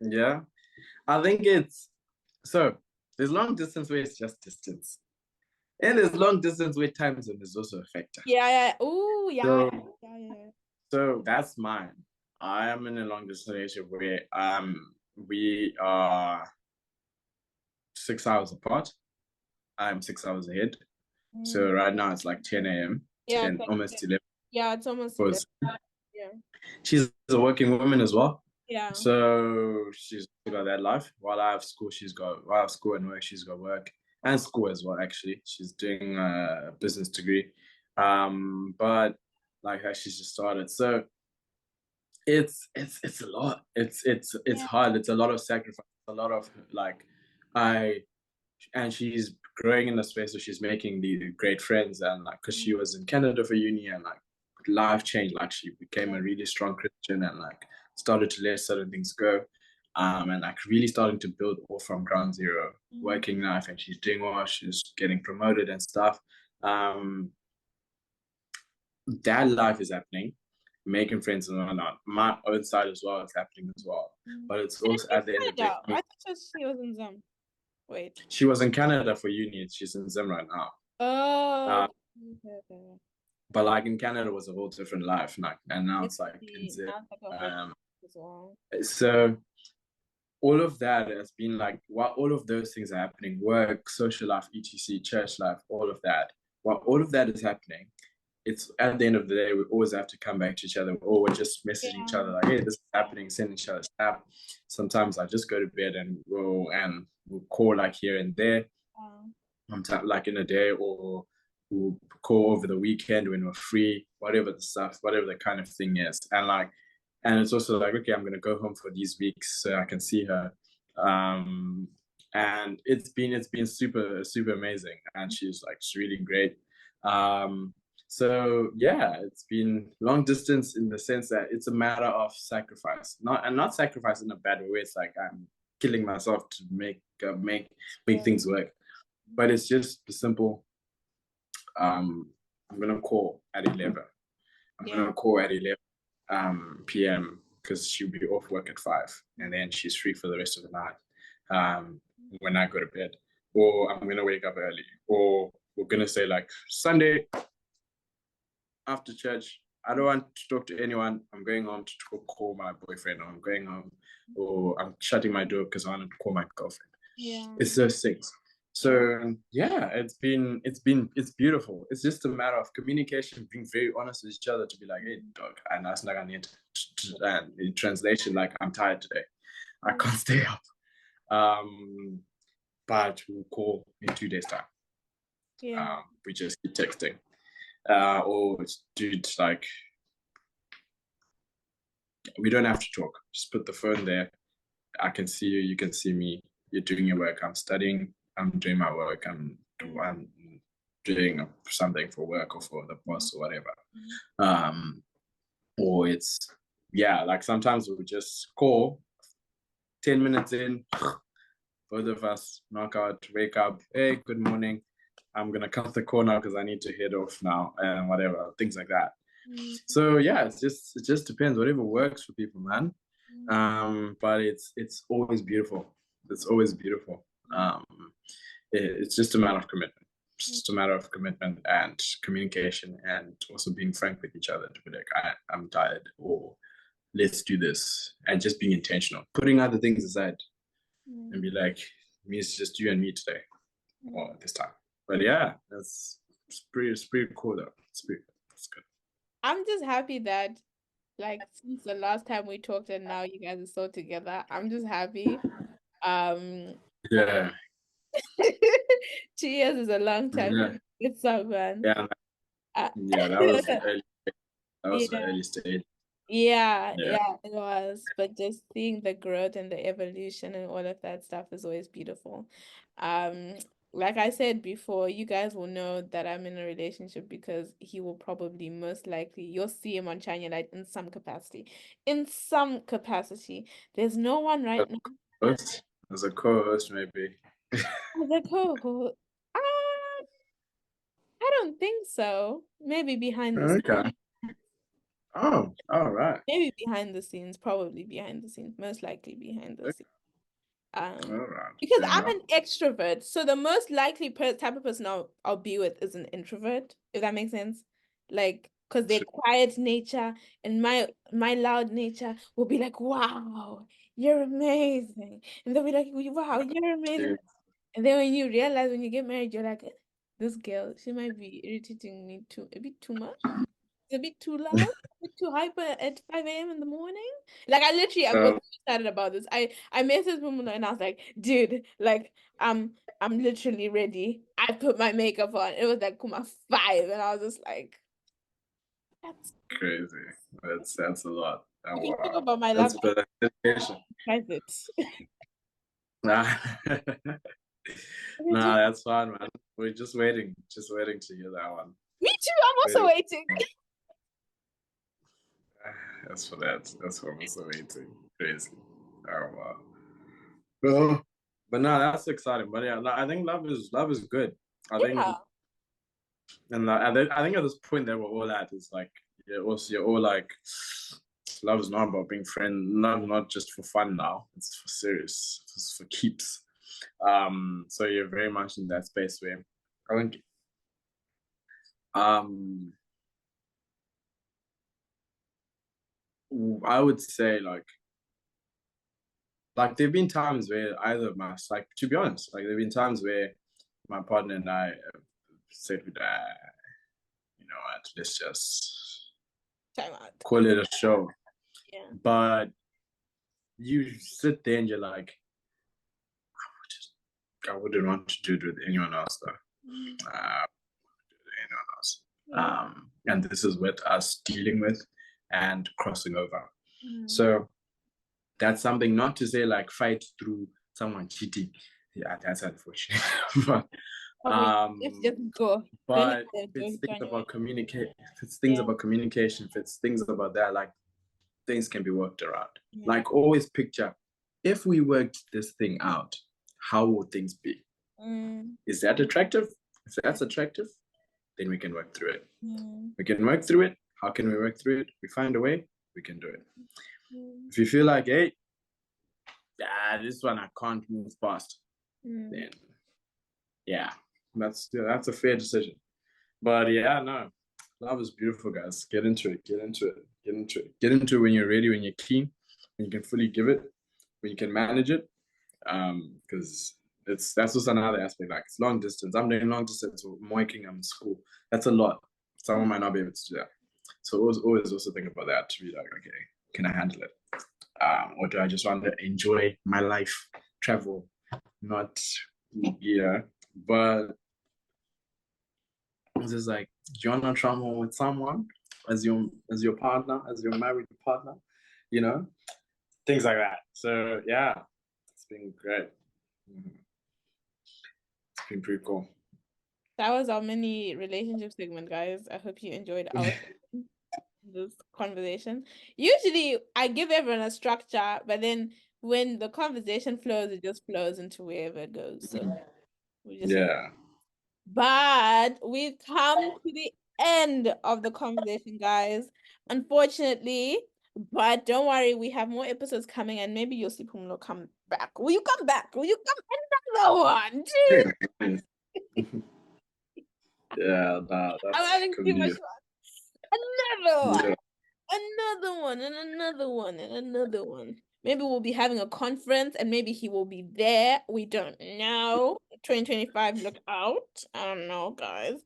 Yeah, I think it's so there's long distance where it's just distance. And there's long distance where time zone is also a factor. yeah, yeah. Oh, yeah, So yeah, yeah. so that's mine. I am in a long distance relationship where we are 6 hours apart. I'm 6 hours ahead. So Mm. right now it's like 10 a.m., Yeah, 10 almost 11. yeah, it's almost 11. Because Yeah. she's a working woman as well. Yeah. So she's got that life. While I have school, while I have school and work, she's got work and school as well. Actually, she's doing a business degree. But like how she's just started. So it's a lot. It's Yeah. hard. It's a lot of sacrifice. A lot of like I and she's growing in the space where she's making these great friends and like because she was in Canada for uni and like life changed. Like she became Yeah. a really strong Christian and like started to let certain things go. And like really starting to build all from ground zero, Mm. working life, and she's doing well, she's getting promoted and stuff. Um, that life is happening, making friends and whatnot. My own side as well is happening as well. Mm. But it's And also she's at the end of the Canada. day, I thought she was in Zam. Wait. she was in Canada for uni. She's in Zim right now. Oh, Uh, okay, okay. but like in Canada was a whole different life, like, and now I it's like in see. Zim. Now it's like a whole Um, as well. so all of that has been like while all of those things are happening, work, social life, etc, church life, all of that, while all of that is happening, it's at the end of the day we always have to come back to each other, or we're just messaging each Yeah. other like, hey, this is happening, send each other snap. Sometimes I just go to bed and we'll call like here and there, Um, sometime like in a day, or we'll call over the weekend when we're free, whatever the stuff, whatever the kind of thing is. And like, and it's also like, okay, I'm gonna go home for these weeks so I can see her. Um, and it's been super amazing, and she's really great. Um, so yeah, it's been long distance in the sense that it's a matter of sacrifice, not sacrifice in a bad way. It's like I'm killing myself to make yeah. things work, but it's just the simple. I'm gonna call at 11. I'm Yeah. gonna call at 11 p.m. because she'll be off work at 5, and then she's free for the rest of the night. When I go to bed, or I'm gonna wake up early, or we're gonna say like Sunday after church. I don't want to talk to anyone. I'm going home to call my boyfriend, or I'm going home, or I'm shutting my door because I want to call my girlfriend. Yeah. It's those things. Yeah. So yeah, it's beautiful. It's just a matter of communication, being very honest with each other to be like, hey dog, and that's not I need and in translation, like I'm tired today. I can't stay up. But we'll call in 2 days time. Yeah. We just keep texting. Or dude, like we don't have to talk. Just put the phone there. I can see you, you can see me. You're doing your work. I'm studying. I'm doing my work. I'm doing something for work or for the boss or whatever. Um, or it's yeah, like sometimes we just call 10 minutes in, both of us knock out, wake up, hey, good morning. I'm gonna cut the call now because I need to head off now and whatever, things like that. Mm. So yeah, it just depends, whatever works for people, man. But it's always beautiful. It's always beautiful. Um, it's just a matter of commitment. It's just a matter of commitment and communication, and also being frank with each other to be like, I'm tired, or let's do this, and just being intentional, putting other things aside, and be like, me, it's just you and me today, or this time. But yeah, it's pretty cool though. It's good. I'm just happy that like since the last time we talked and now you guys are still together. I'm just happy. Um Yeah, 2 years is a long time. yeah, It's so fun. yeah, Uh, yeah. That was the early. That was the yeah. early stage. Yeah, Yeah. yeah, it was. But just seeing the growth and the evolution and all of that stuff is always beautiful. Um, like I said before, you guys will know that I'm in a relationship because he will probably most likely you'll see him on China Light in some capacity. In some capacity. There's no one right now Host, as a co-host, maybe. as a co-host. I don't think so. Maybe behind the Okay. Oh, all right. maybe behind the scenes, probably behind the scenes, most likely behind the scenes. All Um, right. because Fair I'm enough. an extrovert, so the most likely type of person I'll be with is an introvert, if that makes sense. Like, because their quiet nature and my loud nature will be like, wow, you're amazing. And they'll be like, wow, you're amazing. And then when you realize when you get married, you're like, this girl, she might be irritating me too a bit too much. It's a bit too loud, a bit too hyper at 5 a.m. in the morning. Like I literally I was excited about this. I messaged Phumulo and I was like, dude, like I'm literally ready. I put my makeup on. It was like Kuma 5, and I was just like, that's crazy. That's a lot. Oh, we can talk wow. about my That's love better dedication. private. Nah. We can Nah, talk- that's fine, man. We're just waiting to hear that one. Me too, I'm also Waiting. waiting. That's for that. That's what I'm also waiting. Crazy. Oh wow. Well, but no, that's exciting. But yeah, I think love is good. I think, Yeah. and I think at this point that we're all at is like you're all like, love is not about being friends. Not just for fun now. It's for serious. It's for keeps. So you're very much in that space where I think um I would say like there've been times where either of us, like to be honest, like there've been times where my partner and I have said, you know what, let's just Time out. call it a show. Yeah. But you sit there and you're like, I wouldn't want to do it with anyone else though. Anyone else. Yeah. And this is with us dealing with and crossing over. Mm. So that's something, not to say like fight through someone cheating. Yeah, that's unfortunate. but Okay, let's just go. Don't but even if it's things turn your about communicate, if it's things yeah. about communication, if it's things about that, like things can be worked around. Yeah. Like always picture, if we worked this thing out, how would things be? Mm. Is that attractive? If that's attractive, then we can work through it. Mm. We can work through it. How can we work through it? We find a way, we can do it. Mm. If you feel like, hey, this one I can't move past, Mm. then yeah, that's a fair decision. But yeah, no, love is beautiful, guys. Get into it. Get into it. Get into it. Get into it when you're ready, when you're keen, when you can fully give it, when you can manage it. Because that's just another aspect. Like it's long distance. I'm doing long distance. I'm working. I'm in school. That's a lot. Someone might not be able to do that. So always also think about that to be like, okay, can I handle it? Or do I just want to enjoy my life, travel, not, yeah. But it's just like, do you want to travel with someone as your partner, as your married partner, you know, things like that. So yeah, it's been great. It's been pretty cool. That was our mini relationship segment, guys. I hope you enjoyed our this conversation. Usually I give everyone a structure, but then when the conversation flows, it just flows into wherever it goes. So we just Yeah. but we've come to the end of the conversation, guys. Unfortunately, but don't worry, we have more episodes coming, and maybe you'll see Pumulo come back. Will you come back? Will you come another one? Jeez. Yeah, nah, I'm that's having too much comedian. fun. Another one. Yeah. Another one and another one and another one. Maybe we'll be having a conference and maybe he will be there. We don't know. 2025, look out. I don't know, guys.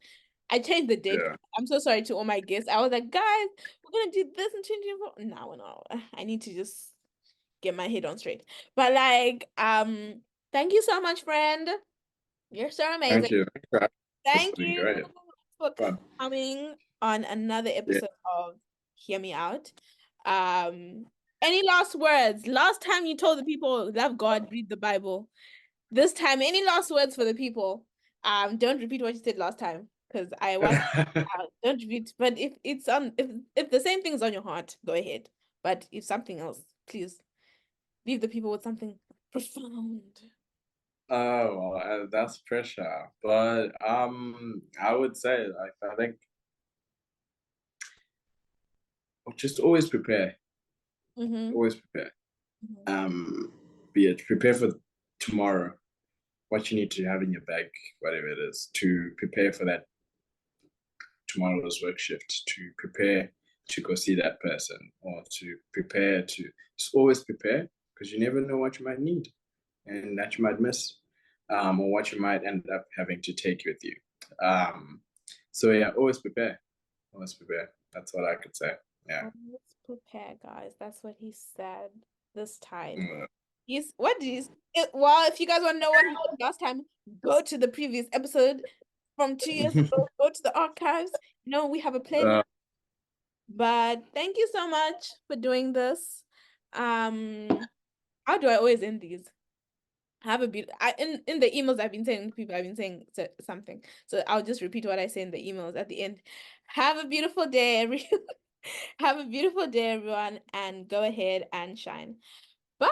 I changed the date. Yeah. I'm so sorry to all my guests. I was like, guys, we're gonna do this in 2024. No, no. I need to just get my head on straight. But like, thank you so much, friend. You're so amazing. Thank you. This has Thank been you great. for Fun. coming on another Yeah. episode of Hear Me Out. Um, any last words? Last time you told the people love God, read the Bible. This time, any last words for the people? Don't repeat what you said last time because I was don't repeat. But if it's on, if the same thing is on your heart, go ahead. But if something else, please leave the people with something profound. Oh, well, that's pressure. But I would say like I think just always prepare. Mm-hmm. Always prepare. Mm-hmm. Be it prepare for tomorrow, what you need to have in your bag, whatever it is, to prepare for that tomorrow's work shift, to prepare to go see that person, or to prepare to just always prepare because you never know what you might need and that you might miss, or what you might end up having to take with you. So yeah, always prepare. Always prepare. That's what I could say. Yeah. Always prepare, guys. That's what he said this time. Mm. He's what did he well, if you guys want to know what he said last time, go to the previous episode from 2 years ago. Go to the archives. We have a playlist. Uh, But thank you so much for doing this. How do I always end these? Have a beautiful. In the emails I've been saying to people, I've been saying something. So I'll just repeat what I say in the emails at the end. Have a beautiful day, Have a beautiful day, everyone, and go ahead and shine. Bye.